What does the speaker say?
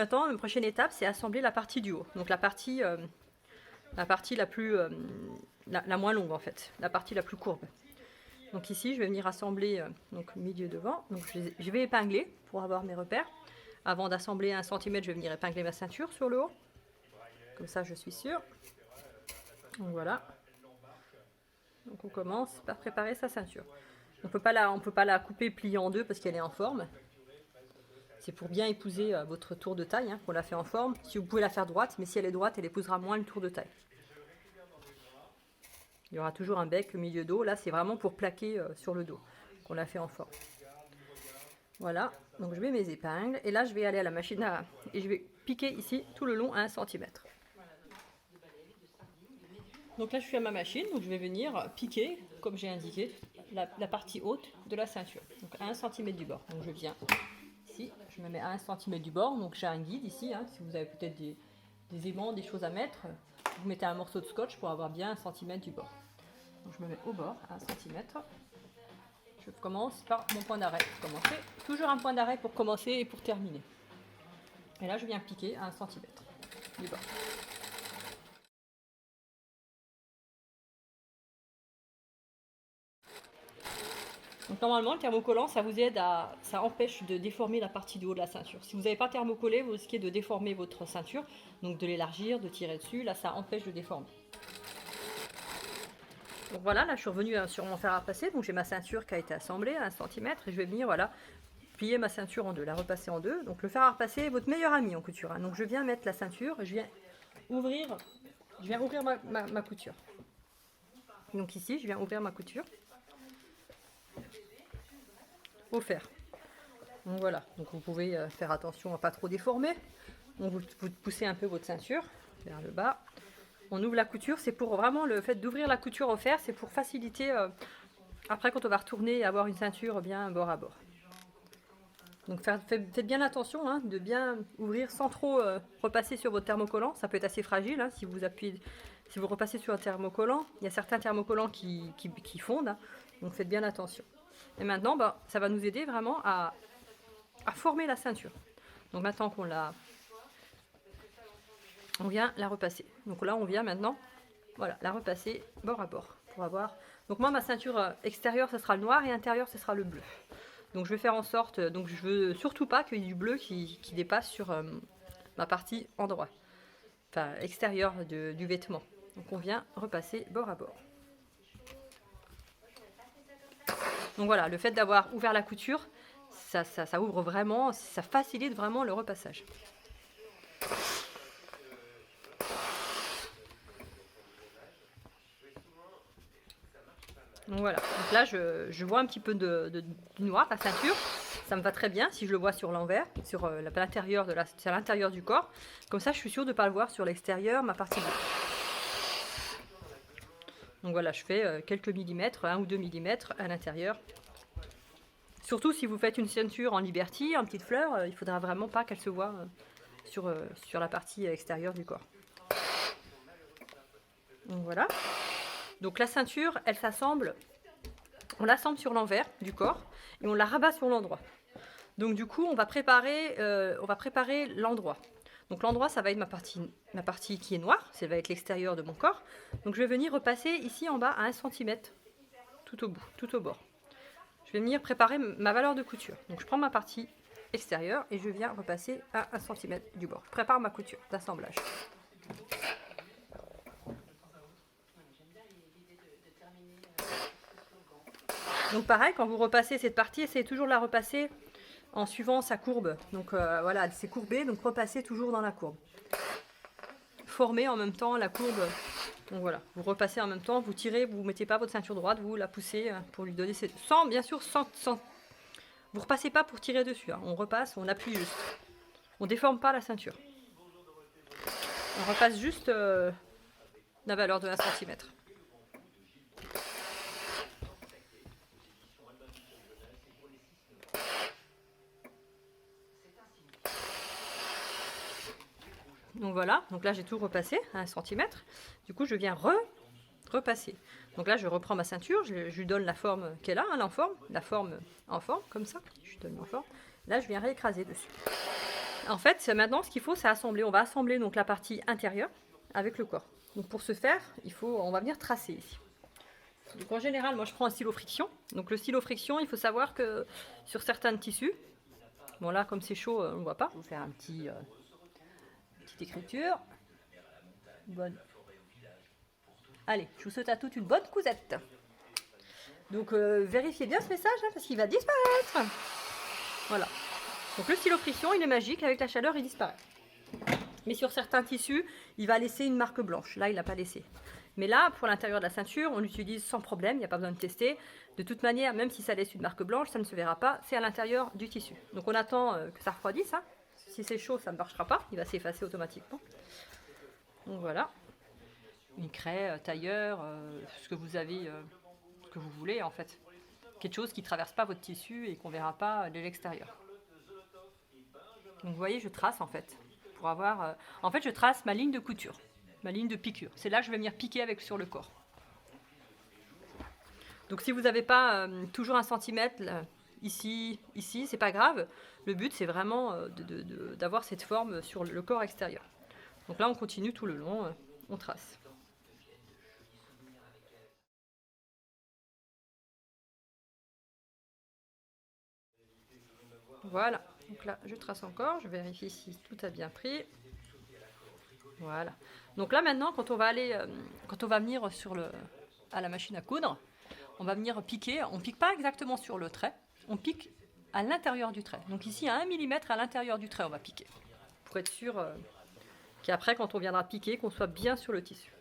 maintenant, la prochaine étape, c'est assembler la partie du haut. Donc la partie la plus la moins longue en fait, la partie la plus courbe. Donc ici, je vais venir assembler donc milieu devant. Donc je vais épingler pour avoir mes repères. Avant d'assembler 1 cm, je vais venir épingler ma ceinture sur le haut. Comme ça, je suis sûre. Donc voilà. Donc on commence par préparer sa ceinture. On peut pas la couper plier en deux parce qu'elle est en forme. C'est pour bien épouser votre tour de taille, hein, qu'on la fait en forme. Si vous pouvez la faire droite, mais si elle est droite, elle épousera moins le tour de taille. Il y aura toujours un bec au milieu dos. Là, c'est vraiment pour plaquer sur le dos qu'on la fait en forme. Voilà, donc je mets mes épingles. Et là, je vais aller à la machine et je vais piquer ici tout le long à 1 cm. Donc là, je suis à ma machine. Donc je vais venir piquer, comme j'ai indiqué, la partie haute de la ceinture. Donc à 1 cm du bord. Donc je viens ici, je me mets à 1 cm du bord. Donc j'ai un guide ici. Hein, si vous avez peut-être des aimants, des choses à mettre, vous mettez un morceau de scotch pour avoir bien 1 cm du bord. Donc je me mets au bord, à 1 cm. Je commence par mon point d'arrêt. Toujours un point d'arrêt pour commencer et pour terminer. Et là, je viens piquer à 1 cm du bord. Donc normalement, le thermocollant, ça vous aide ça empêche de déformer la partie du haut de la ceinture. Si vous n'avez pas thermocollé, vous risquez de déformer votre ceinture, donc de l'élargir, de tirer dessus. Là, ça empêche de déformer. Donc voilà, là je suis revenue sur mon fer à repasser, donc j'ai ma ceinture qui a été assemblée à 1 cm et je vais venir voilà, plier ma ceinture en deux, la repasser en deux. Donc le fer à repasser est votre meilleur ami en couture. Hein. Donc je viens mettre la ceinture, je viens ouvrir ma couture. Donc ici, je viens ouvrir ma couture au fer. Donc voilà, donc vous pouvez faire attention à ne pas trop déformer. Donc vous poussez un peu votre ceinture vers le bas. On ouvre la couture, c'est pour vraiment le fait d'ouvrir la couture au fer, c'est pour faciliter après quand on va retourner et avoir une ceinture bien bord à bord. Donc faites bien attention hein, de bien ouvrir sans trop repasser sur votre thermocollant. Ça peut être assez fragile hein, si vous repassez sur un thermocollant. Il y a certains thermocollants qui fondent, hein, donc faites bien attention. Et maintenant, ça va nous aider vraiment à former la ceinture. Donc maintenant qu'on l'a, on vient la repasser. Donc là, on vient maintenant, voilà, la repasser bord à bord pour avoir. Donc moi, ma ceinture extérieure, ce sera le noir et intérieur, ce sera le bleu. Donc je vais faire en sorte, donc je veux surtout pas qu'il y ait du bleu qui dépasse sur ma partie endroit, enfin extérieure du vêtement. Donc on vient repasser bord à bord. Donc voilà, le fait d'avoir ouvert la couture, ça ouvre vraiment, ça facilite vraiment le repassage. Donc voilà, donc là je vois un petit peu du noir, la ceinture, ça me va très bien si je le vois sur l'envers, sur l'intérieur du corps. Comme ça je suis sûre de ne pas le voir sur l'extérieur, ma partie bleue. Donc voilà, je fais quelques millimètres, 1 ou 2 millimètres à l'intérieur. Surtout si vous faites une ceinture en Liberty, en petite fleur, il ne faudra vraiment pas qu'elle se voit sur la partie extérieure du corps. Donc voilà. Donc la ceinture, elle s'assemble, on l'assemble sur l'envers du corps et on la rabat sur l'endroit. Donc du coup, on va préparer l'endroit. Donc l'endroit, ça va être ma partie qui est noire, ça va être l'extérieur de mon corps. Donc je vais venir repasser ici en bas à 1 cm, tout au bout, tout au bord. Je vais venir préparer ma valeur de couture. Donc je prends ma partie extérieure et je viens repasser à 1 cm du bord. Je prépare ma couture d'assemblage. Donc pareil, quand vous repassez cette partie, essayez toujours de la repasser en suivant sa courbe. Donc voilà, elle s'est courbée, donc repassez toujours dans la courbe. Formez en même temps la courbe. Donc voilà, vous repassez en même temps, vous tirez, vous ne mettez pas votre ceinture droite, vous la poussez pour lui donner bien sûr, sans vous repassez pas pour tirer dessus. Hein. On repasse, on appuie juste. On déforme pas la ceinture. On repasse juste la valeur de 1 cm. Donc voilà, donc là j'ai tout repassé à 1 cm. Du coup je viens repasser. Donc là je reprends ma ceinture, je lui donne la forme qu'elle a, hein, la forme en forme, comme ça. Je lui donne en forme. Là je viens réécraser dessus. En fait, maintenant, ce qu'il faut, c'est assembler. On va assembler donc la partie intérieure avec le corps. Donc pour ce faire, on va venir tracer ici. Donc en général, moi je prends un stylo friction. Donc le stylo friction, il faut savoir que sur certains tissus, bon là comme c'est chaud, on ne voit pas. Je vais vous faire petite écriture. Bonne. Allez, je vous souhaite à toutes une bonne cousette. Donc vérifiez bien ce message hein, parce qu'il va disparaître. Voilà. Donc le stylo friction, il est magique, avec la chaleur, il disparaît. Mais sur certains tissus, il va laisser une marque blanche. Là, il n'a pas laissé. Mais là, pour l'intérieur de la ceinture, on l'utilise sans problème, il n'y a pas besoin de tester. De toute manière, même si ça laisse une marque blanche, ça ne se verra pas, c'est à l'intérieur du tissu. Donc on attend que ça refroidisse. Hein. Si c'est chaud, ça ne marchera pas, il va s'effacer automatiquement. Donc voilà. Une craie, tailleur, ce que vous avez, ce que vous voulez en fait. Quelque chose qui ne traverse pas votre tissu et qu'on ne verra pas de l'extérieur. Donc vous voyez, je trace en fait. Pour avoir, en fait, je trace ma ligne de couture, ma ligne de piqûre. C'est là que je vais venir piquer avec sur le corps. Donc si vous n'avez pas toujours 1 centimètre ici, c'est pas grave. Le but, c'est vraiment d'avoir cette forme sur le corps extérieur. Donc là, on continue tout le long, on trace. Voilà, donc là je trace encore, je vérifie si tout a bien pris. Voilà. Donc là maintenant, quand on va venir à la machine à coudre, on va venir piquer. On ne pique pas exactement sur le trait, on pique à l'intérieur du trait. Donc ici à 1 mm à l'intérieur du trait, on va piquer. Pour être sûr qu'après, quand on viendra piquer, qu'on soit bien sur le tissu.